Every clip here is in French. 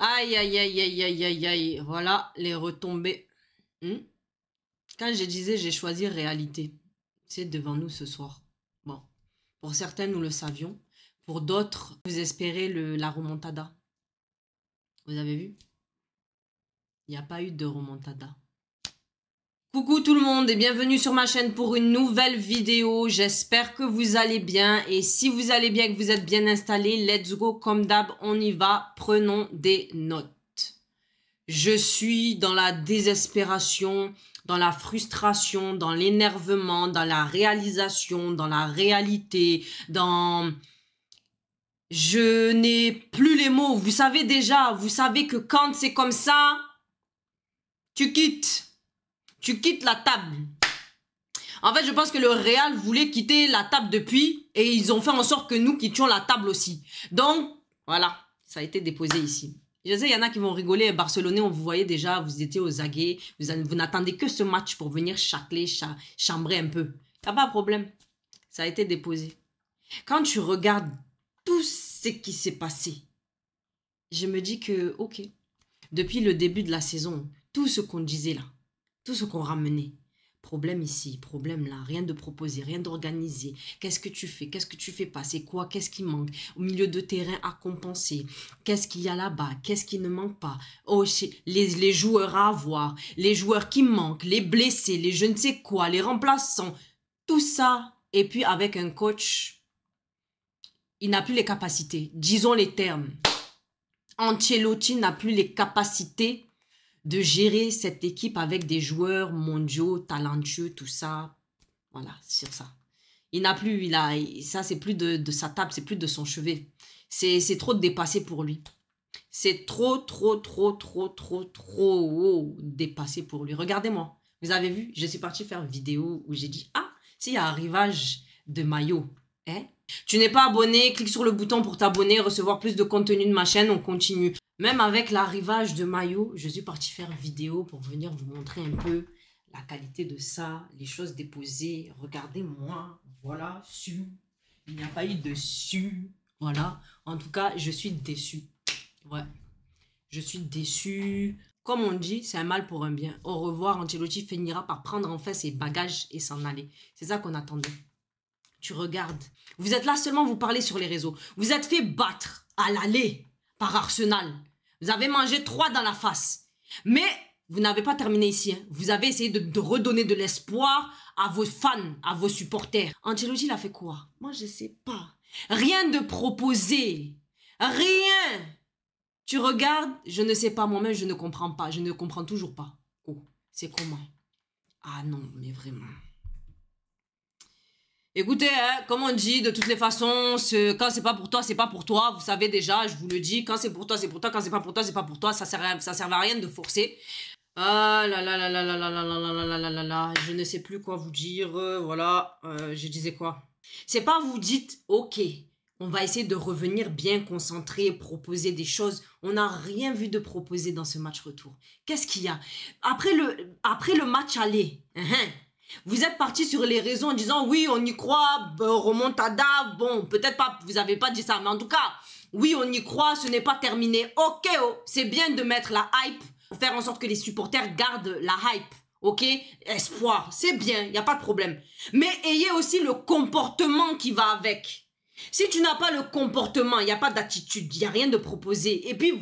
Aïe, aïe, aïe, aïe, aïe, aïe, aïe. Voilà les retombées. Quand je disais j'ai choisi réalité, c'est devant nous ce soir. Bon, pour certains, nous le savions. Pour d'autres, vous espérez la remontada. Vous avez vu? Il n'y a pas eu de remontada. Coucou tout le monde et bienvenue sur ma chaîne pour une nouvelle vidéo. J'espère que vous allez bien et si vous allez bien et que vous êtes bien installés, let's go comme d'hab, on y va, prenons des notes. Je suis dans la désespération, dans la frustration, dans l'énervement, dans la réalisation, dans la réalité, dans... Je n'ai plus les mots. Vous savez déjà, vous savez que quand c'est comme ça, tu quittes. Tu quittes la table. En fait, je pense que le Real voulait quitter la table depuis et ils ont fait en sorte que nous quittions la table aussi. Donc, voilà, ça a été déposé ici. Je sais, il y en a qui vont rigoler. Barcelonais, on vous voyait déjà, vous étiez aux aguets. Vous n'attendez que ce match pour venir chacler, chambrer un peu. Il n'y a pas de problème. Ça a été déposé. Quand tu regardes tout ce qui s'est passé, je me dis que, ok, depuis le début de la saison, tout ce qu'on disait là, tout ce qu'on ramenait, problème ici, problème là, rien de proposé, rien d'organisé. Qu'est-ce que tu fais? Qu'est-ce que tu fais pas? C'est quoi? Qu'est-ce qui manque? Au milieu de terrain à compenser. Qu'est-ce qu'il y a là-bas? Qu'est-ce qui ne manque pas? Oh, les joueurs à avoir, les joueurs qui manquent, les blessés, les je ne sais quoi, les remplaçants. Tout ça. Et puis avec un coach, il n'a plus les capacités. Disons les termes. Ancelotti n'a plus les capacités de gérer cette équipe avec des joueurs mondiaux, talentueux, tout ça. Voilà, c'est ça. Il n'a plus, ça c'est plus de sa table, c'est plus de son chevet. C'est trop dépassé pour lui. C'est trop dépassé pour lui. Regardez-moi, vous avez vu, je suis partie faire une vidéo où j'ai dit, ah, s'il y a un arrivage de maillot, hein? Tu n'es pas abonné, clique sur le bouton pour t'abonner, recevoir plus de contenu de ma chaîne, on continue. Même avec l'arrivage de maillot, je suis partie faire une vidéo pour venir vous montrer un peu la qualité de ça, les choses déposées. Regardez-moi, voilà, su. Il n'y a pas eu de su. Voilà, en tout cas, je suis déçue. Ouais, je suis déçue. Comme on dit, c'est un mal pour un bien. Au revoir, Ancelotti finira par prendre en fait ses bagages et s'en aller. C'est ça qu'on attendait. Tu regardes. Vous êtes là seulement, vous parlez sur les réseaux. Vous êtes fait battre à l'aller par Arsenal. Vous avez mangé 3 dans la face. Mais vous n'avez pas terminé ici. Hein. Vous avez essayé de redonner de l'espoir à vos fans, à vos supporters. Ancelotti, il a fait quoi? Moi, je ne sais pas. Rien de proposé. Rien. Tu regardes, je ne sais pas moi-même, je ne comprends pas. Je ne comprends toujours pas. Oh, c'est comment? Ah non, mais vraiment. Écoutez, hein, comme on dit, de toutes les façons, quand c'est pas pour toi, c'est pas pour toi. Vous savez déjà, je vous le dis, quand c'est pour toi, c'est pour toi. Quand c'est pas pour toi, c'est pas pour toi. Ça sert à rien de forcer. Ah là là là là là là là là là là là là là. Je ne sais plus quoi vous dire. Voilà, je disais quoi? C'est pas vous dites, ok, on va essayer de revenir bien concentré, proposer des choses. On n'a rien vu de proposer dans ce match retour. Qu'est-ce qu'il y a? Après le match aller, vous êtes parti sur les réseaux en disant oui, on y croit, remontada, bon, peut-être pas, vous avez pas dit ça, mais en tout cas, oui, on y croit, ce n'est pas terminé. Ok, oh, c'est bien de mettre la hype pour faire en sorte que les supporters gardent la hype. Ok, espoir, c'est bien, il n'y a pas de problème. Mais ayez aussi le comportement qui va avec. Si tu n'as pas le comportement, il n'y a pas d'attitude, il n'y a rien de proposé. Et puis,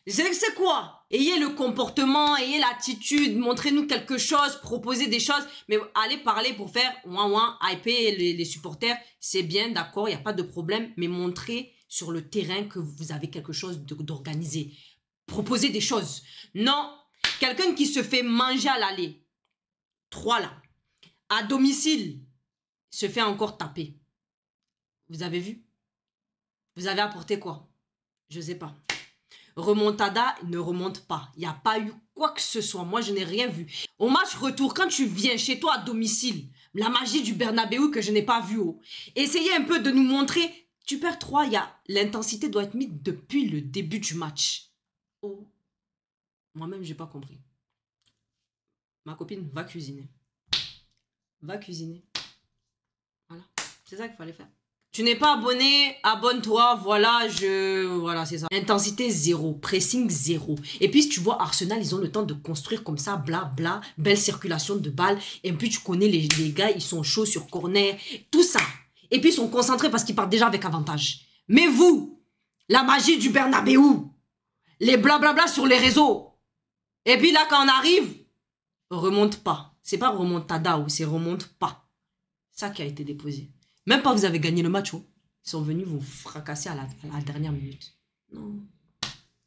c'est quoi? Ayez le comportement, ayez l'attitude, montrez-nous quelque chose, proposez des choses, mais allez parler pour faire ouin, hyper les supporters, c'est bien, d'accord, il n'y a pas de problème, mais montrez sur le terrain que vous avez quelque chose d'organisé. Proposez des choses. Non, quelqu'un qui se fait manger à l'aller, 3 là, à domicile, se fait encore taper. Vous avez vu? Vous avez apporté quoi? Je sais pas. Remontada ne remonte pas. Il n'y a pas eu quoi que ce soit. Moi, je n'ai rien vu. Au match retour, quand tu viens chez toi à domicile, la magie du Bernabéu que je n'ai pas vue. Oh. Essayez un peu de nous montrer. Tu perds 3, l'intensité doit être mise depuis le début du match. Oh. Moi-même, je n'ai pas compris. Ma copine, va cuisiner. Va cuisiner. Voilà. C'est ça qu'il fallait faire. Tu n'es pas abonné, abonne-toi, voilà, voilà, c'est ça. Intensité zéro, pressing zéro. Et puis, si tu vois, Arsenal, ils ont le temps de construire comme ça, bla, bla, belle circulation de balles. Et puis, tu connais les gars, ils sont chauds sur corner, tout ça. Et puis, ils sont concentrés parce qu'ils partent déjà avec avantage. Mais vous, la magie du Bernabéu, les blablabla sur les réseaux. Et puis là, quand on arrive, remonte pas. C'est pas remontada ou c'est remonte pas. Ça qui a été déposé. Même pas vous avez gagné le match. Oh. Ils sont venus vous fracasser à la dernière minute. Non.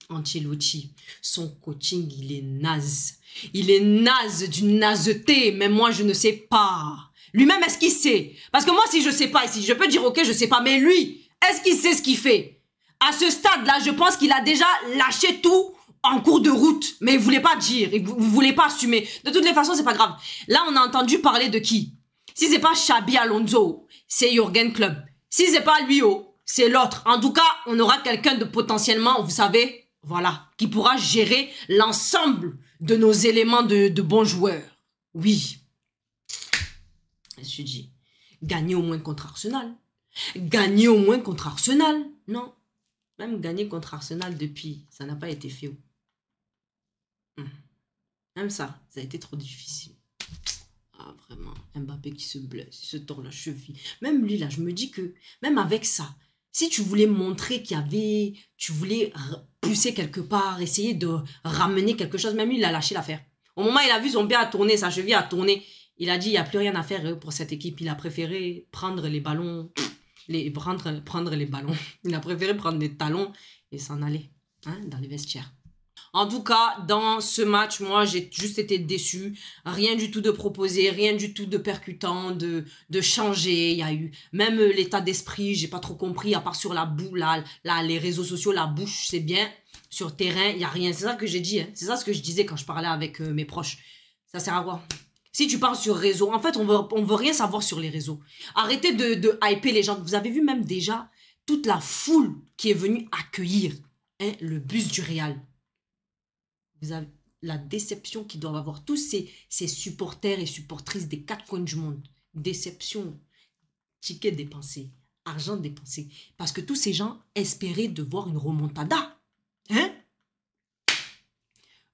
Ancelotti, son coaching, il est naze. Il est naze d'une nazeté. Mais moi, je ne sais pas. Lui-même, est-ce qu'il sait? Parce que moi, si je sais pas ici, je peux dire, ok, je sais pas. Mais lui, est-ce qu'il sait ce qu'il fait? À ce stade-là, je pense qu'il a déjà lâché tout en cours de route. Mais il voulait pas dire. Il voulait pas assumer. De toutes les façons, c'est pas grave. Là, on a entendu parler de qui? Si c'est pas Xabi Alonso, c'est Jürgen Klopp. Si c'est pas lui, c'est l'autre. En tout cas, on aura quelqu'un de potentiellement, vous savez, voilà, qui pourra gérer l'ensemble de nos éléments de bons joueurs. Oui. Je suis dit, gagner au moins contre Arsenal. Gagner au moins contre Arsenal. Non. Même gagner contre Arsenal depuis, ça n'a pas été fait. Même ça a été trop difficile. Ah, vraiment, Mbappé qui se blesse, il se tord la cheville. Même lui, là, je me dis que, même avec ça, si tu voulais montrer qu'il y avait, tu voulais pousser quelque part, essayer de ramener quelque chose, même lui, il a lâché l'affaire. Au moment où il a vu son pied à tourner, sa cheville à tourner, il a dit, il n'y a plus rien à faire pour cette équipe. Il a préféré prendre les ballons, prendre les ballons. Il a préféré prendre des talons et s'en aller dans les vestiaires. En tout cas, dans ce match, moi, j'ai juste été déçue. Rien du tout de proposé, rien du tout de percutant, de changer. Il y a eu même l'état d'esprit, j'ai pas trop compris, à part sur la boue, là, les réseaux sociaux, la bouche, c'est bien. Sur terrain, il n'y a rien. C'est ça que j'ai dit. Hein. C'est ça ce que je disais quand je parlais avec mes proches. Ça sert à quoi? Si tu parles sur réseau, en fait, on veut rien savoir sur les réseaux. Arrêtez de hyper les gens. Vous avez vu même déjà toute la foule qui est venue accueillir le bus du Real. Vous avez la déception qu'ils doivent avoir tous ces supporters et supportrices des quatre coins du monde. Déception, tickets dépensés, argent dépensé. Parce que tous ces gens espéraient de voir une remontada. Hein?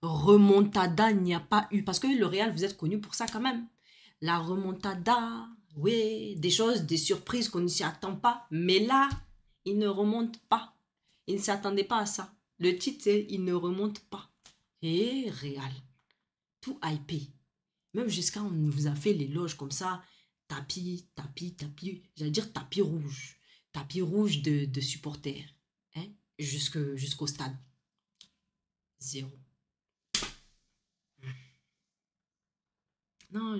Remontada, il n'y a pas eu. Parce que le Real, vous êtes connu pour ça quand même. La remontada, oui, des choses, des surprises qu'on ne s'y attend pas. Mais là, il ne remonte pas. Il ne s'attendait pas à ça. Le titre, c'est « Il ne remonte pas ». Et Real, tout hypé. Même jusqu'à on vous a fait l'éloge comme ça, tapis, j'allais dire tapis rouge de supporters, hein, jusqu'au stade. Zéro. Non,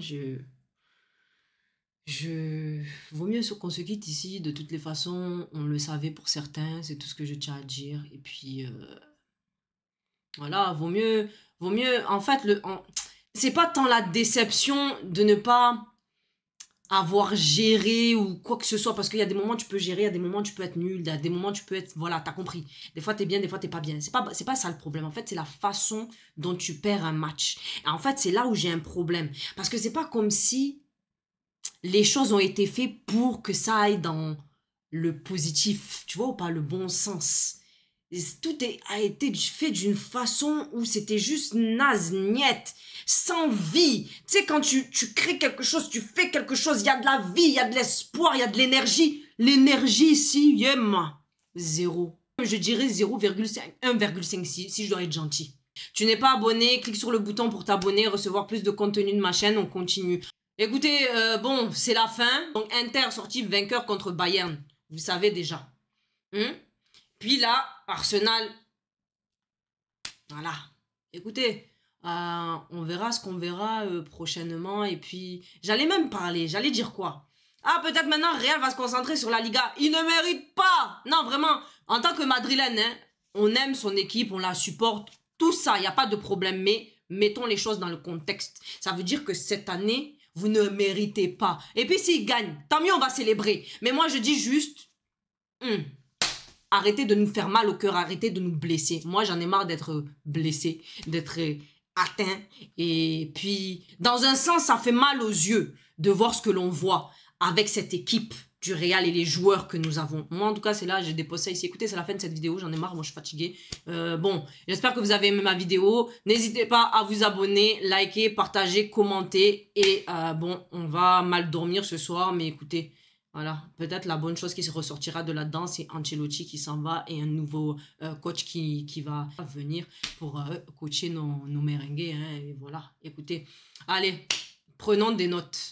vaut mieux qu'on se quitte ici, de toutes les façons, on le savait pour certains, c'est tout ce que je tiens à dire, et puis... Voilà, vaut mieux, en fait, c'est pas tant la déception de ne pas avoir géré ou quoi que ce soit, parce qu'il y a des moments où tu peux gérer, il y a des moments où tu peux être nul, il y a des moments où tu peux être, voilà, t'as compris. Des fois t'es bien, des fois t'es pas bien. C'est pas ça le problème, en fait, c'est la façon dont tu perds un match. Et en fait, c'est là où j'ai un problème, parce que c'est pas comme si les choses ont été faites pour que ça aille dans le positif, tu vois, ou pas le bon sens. Tout a été fait d'une façon où c'était juste naze, niette, sans vie. Tu sais, quand tu crées quelque chose, tu fais quelque chose, il y a de la vie, il y a de l'espoir, il y a de l'énergie. L'énergie ici, zéro. Je dirais 0,5, 1,5 si je dois être gentil. Tu n'es pas abonné, clique sur le bouton pour t'abonner, recevoir plus de contenu de ma chaîne, on continue. Écoutez, bon, c'est la fin. Donc, Inter sorti vainqueur contre Bayern. Vous savez déjà. Puis là, Arsenal, voilà. Écoutez, on verra ce qu'on verra prochainement. Et puis, j'allais même parler, j'allais dire quoi? Ah, peut-être maintenant, Real va se concentrer sur la Liga. Il ne mérite pas. Non, vraiment, en tant que Madrilène, hein, on aime son équipe, on la supporte. Tout ça, il n'y a pas de problème. Mais mettons les choses dans le contexte. Ça veut dire que cette année, vous ne méritez pas. Et puis, s'il gagne, tant mieux, on va célébrer. Mais moi, je dis juste... Arrêtez de nous faire mal au cœur, arrêtez de nous blesser. Moi, j'en ai marre d'être blessé, d'être atteint. Et puis, dans un sens, ça fait mal aux yeux de voir ce que l'on voit avec cette équipe du Real et les joueurs que nous avons. Moi, en tout cas, c'est là, j'ai déposé ici. Écoutez, c'est la fin de cette vidéo, j'en ai marre, moi je suis fatiguée. Bon, j'espère que vous avez aimé ma vidéo. N'hésitez pas à vous abonner, liker, partager, commenter. Et bon, on va mal dormir ce soir, mais écoutez, voilà, peut-être la bonne chose qui se ressortira de là-dedans, c'est Ancelotti qui s'en va et un nouveau coach qui va venir pour coacher nos merengues. Hein, et voilà, écoutez, allez, prenons des notes.